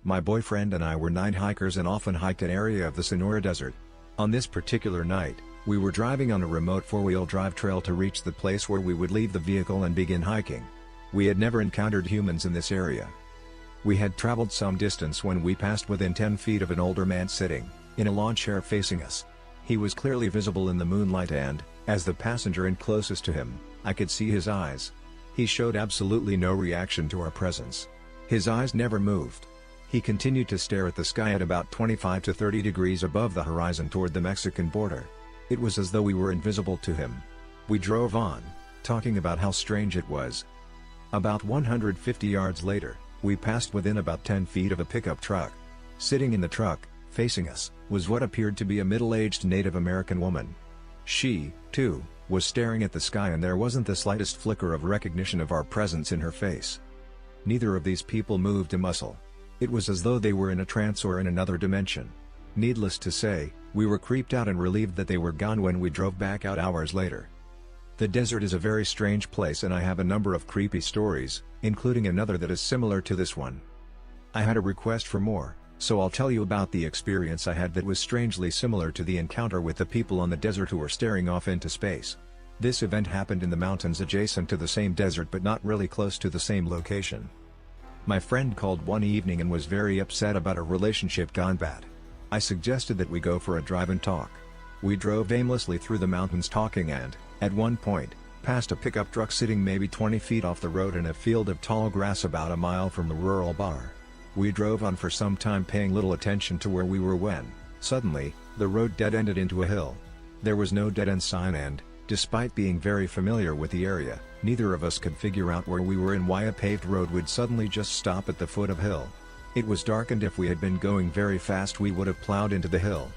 My boyfriend and I were night hikers and often hiked an area of the Sonora Desert. On this particular night, we were driving on a remote four-wheel drive trail to reach the place where we would leave the vehicle and begin hiking. We had never encountered humans in this area. We had traveled some distance when we passed within 10 feet of an older man sitting in a lawn chair facing us. He was clearly visible in the moonlight and, as the passenger and closest to him, I could see his eyes. He showed absolutely no reaction to our presence. His eyes never moved. He continued to stare at the sky at about 25 to 30 degrees above the horizon toward the Mexican border. It was as though we were invisible to him. We drove on, talking about how strange it was. About 150 yards later, we passed within about 10 feet of a pickup truck. Sitting in the truck, facing us, was what appeared to be a middle-aged Native American woman. She, too, was staring at the sky and there wasn't the slightest flicker of recognition of our presence in her face. Neither of these people moved a muscle. It was as though they were in a trance or in another dimension. Needless to say, we were creeped out and relieved that they were gone when we drove back out hours later. The desert is a very strange place and I have a number of creepy stories, including another that is similar to this one. I had a request for more, so I'll tell you about the experience I had that was strangely similar to the encounter with the people on the desert who were staring off into space. This event happened in the mountains adjacent to the same desert but not really close to the same location. My friend called one evening and was very upset about a relationship gone bad. I suggested that we go for a drive and talk. We drove aimlessly through the mountains talking and, at one point, passed a pickup truck sitting maybe 20 feet off the road in a field of tall grass about a mile from a rural bar. We drove on for some time paying little attention to where we were when, suddenly, the road dead-ended into a hill. There was no dead-end sign and, despite being very familiar with the area, neither of us could figure out where we were and why a paved road would suddenly just stop at the foot of hill. It was dark and if we had been going very fast we would have plowed into the hill.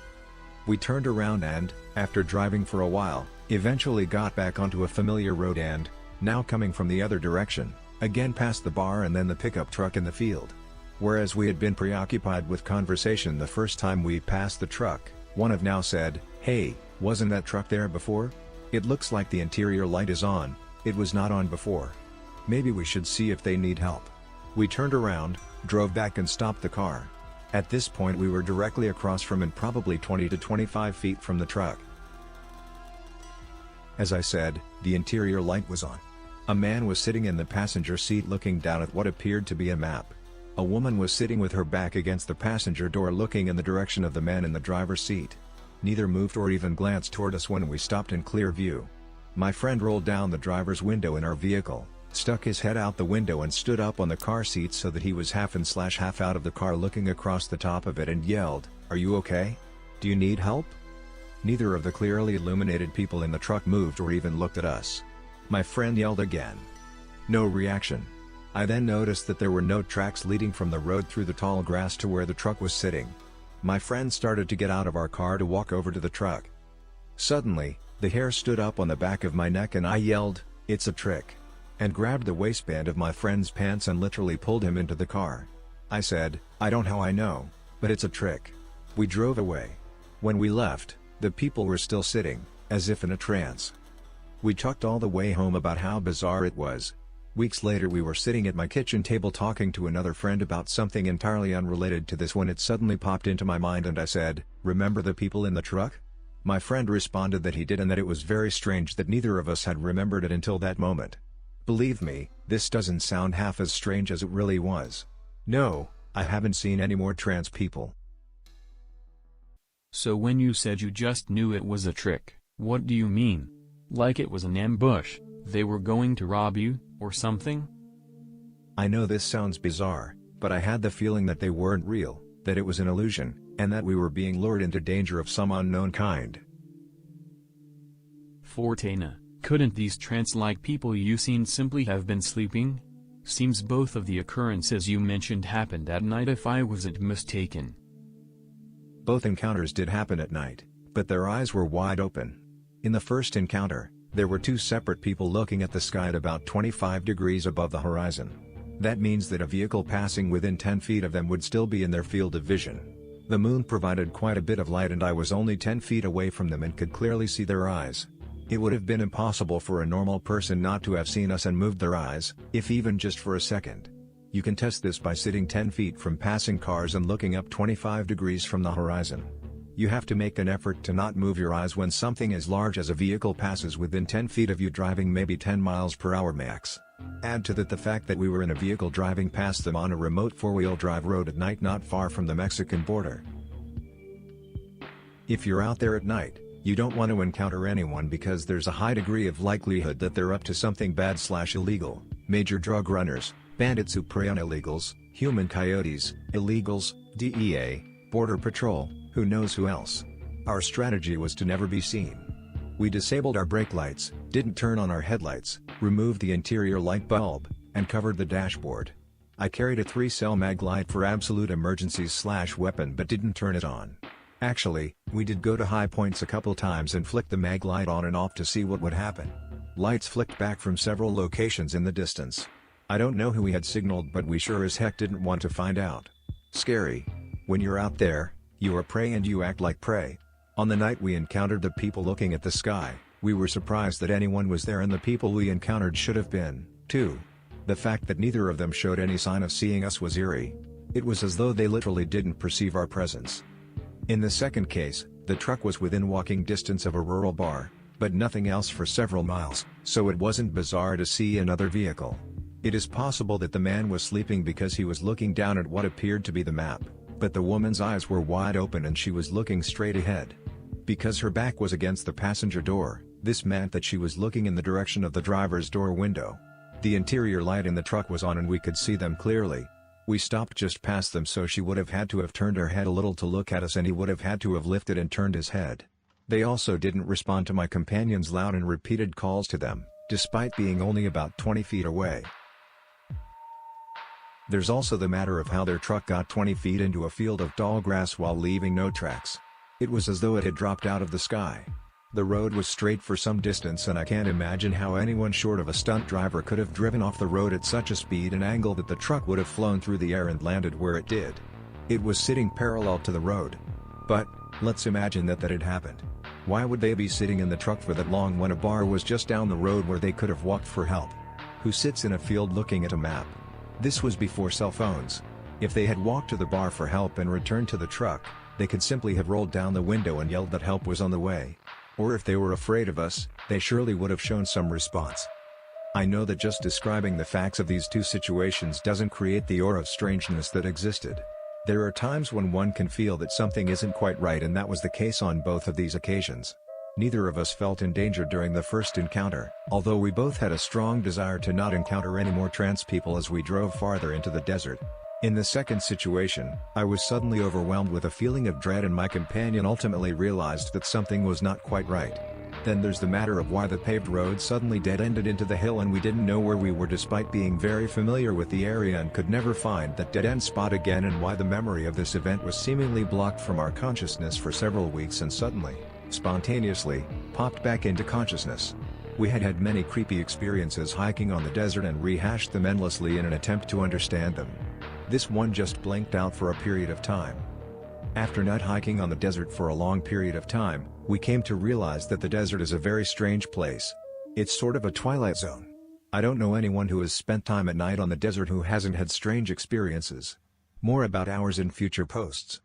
We turned around and, after driving for a while, eventually got back onto a familiar road and, now coming from the other direction, again past the bar and then the pickup truck in the field. Whereas we had been preoccupied with conversation the first time we passed the truck, one of now said, "Hey, wasn't that truck there before? It looks like the interior light is on, it was not on before. Maybe we should see if they need help." We turned around, drove back and stopped the car. At this point we were directly across from and probably 20 to 25 feet from the truck. As I said, the interior light was on. A man was sitting in the passenger seat looking down at what appeared to be a map. A woman was sitting with her back against the passenger door looking in the direction of the man in the driver's seat. Neither moved or even glanced toward us when we stopped in clear view. My friend rolled down the driver's window in our vehicle, stuck his head out the window and stood up on the car seat so that he was half in / half out of the car looking across the top of it and yelled, "Are you okay? Do you need help?" Neither of the clearly illuminated people in the truck moved or even looked at us. My friend yelled again. No reaction. I then noticed that there were no tracks leading from the road through the tall grass to where the truck was sitting. My friend started to get out of our car to walk over to the truck. Suddenly, the hair stood up on the back of my neck and I yelled, "It's a trick!" and grabbed the waistband of my friend's pants and literally pulled him into the car. I said, "I don't know how I know, but it's a trick." We drove away. When we left, the people were still sitting, as if in a trance. We talked all the way home about how bizarre it was. Weeks later we were sitting at my kitchen table talking to another friend about something entirely unrelated to this when it suddenly popped into my mind and I said, "Remember the people in the truck?" My friend responded that he did and that it was very strange that neither of us had remembered it until that moment. Believe me, this doesn't sound half as strange as it really was. No, I haven't seen any more trans people. So when you said you just knew it was a trick, what do you mean? Like it was an ambush, they were going to rob you, or something? I know this sounds bizarre, but I had the feeling that they weren't real, that it was an illusion, and that we were being lured into danger of some unknown kind. Fortuna, couldn't these trance-like people you seen simply have been sleeping? Seems both of the occurrences you mentioned happened at night if I wasn't mistaken. Both encounters did happen at night, but their eyes were wide open. In the first encounter, there were two separate people looking at the sky at about 25 degrees above the horizon. That means that a vehicle passing within 10 feet of them would still be in their field of vision. The moon provided quite a bit of light and I was only 10 feet away from them and could clearly see their eyes. It would have been impossible for a normal person not to have seen us and moved their eyes, if even just for a second. You can test this by sitting 10 feet from passing cars and looking up 25 degrees from the horizon. You have to make an effort to not move your eyes when something as large as a vehicle passes within 10 feet of you driving maybe 10 miles per hour max. Add to that the fact that we were in a vehicle driving past them on a remote 4-wheel drive road at night not far from the Mexican border. If you're out there at night, you don't want to encounter anyone because there's a high degree of likelihood that they're up to something bad/illegal, major drug runners, bandits who prey on illegals, human coyotes, illegals, DEA, Border Patrol, who knows who else. Our strategy was to never be seen. We disabled our brake lights, didn't turn on our headlights, removed the interior light bulb, and covered the dashboard. I carried a 3-cell mag light for absolute emergencies/weapon but didn't turn it on. Actually, we did go to high points a couple times and flicked the mag light on and off to see what would happen. Lights flicked back from several locations in the distance. I don't know who we had signaled but we sure as heck didn't want to find out. Scary. When you're out there, you are prey and you act like prey. On the night we encountered the people looking at the sky, we were surprised that anyone was there and the people we encountered should have been, too. The fact that neither of them showed any sign of seeing us was eerie. It was as though they literally didn't perceive our presence. In the second case, the truck was within walking distance of a rural bar, but nothing else for several miles, so it wasn't bizarre to see another vehicle. It is possible that the man was sleeping because he was looking down at what appeared to be the map, but the woman's eyes were wide open and she was looking straight ahead. Because her back was against the passenger door, this meant that she was looking in the direction of the driver's door window. The interior light in the truck was on and we could see them clearly. We stopped just past them so she would have had to have turned her head a little to look at us and he would have had to have lifted and turned his head. They also didn't respond to my companion's loud and repeated calls to them, despite being only about 20 feet away. There's also the matter of how their truck got 20 feet into a field of tall grass while leaving no tracks. It was as though it had dropped out of the sky. The road was straight for some distance and I can't imagine how anyone short of a stunt driver could have driven off the road at such a speed and angle that the truck would have flown through the air and landed where it did. It was sitting parallel to the road. But, let's imagine that had happened. Why would they be sitting in the truck for that long when a bar was just down the road where they could have walked for help? Who sits in a field looking at a map? This was before cell phones. If they had walked to the bar for help and returned to the truck, they could simply have rolled down the window and yelled that help was on the way. Or if they were afraid of us, they surely would have shown some response. I know that just describing the facts of these two situations doesn't create the aura of strangeness that existed. There are times when one can feel that something isn't quite right and that was the case on both of these occasions. Neither of us felt in danger during the first encounter, although we both had a strong desire to not encounter any more trans people as we drove farther into the desert. In the second situation, I was suddenly overwhelmed with a feeling of dread and my companion ultimately realized that something was not quite right. Then there's the matter of why the paved road suddenly dead-ended into the hill and we didn't know where we were despite being very familiar with the area and could never find that dead-end spot again, and why the memory of this event was seemingly blocked from our consciousness for several weeks and suddenly, spontaneously, popped back into consciousness. We had had many creepy experiences hiking on the desert and rehashed them endlessly in an attempt to understand them. This one just blanked out for a period of time. After not hiking on the desert for a long period of time, we came to realize that the desert is a very strange place. It's sort of a twilight zone. I don't know anyone who has spent time at night on the desert who hasn't had strange experiences. More about ours in future posts.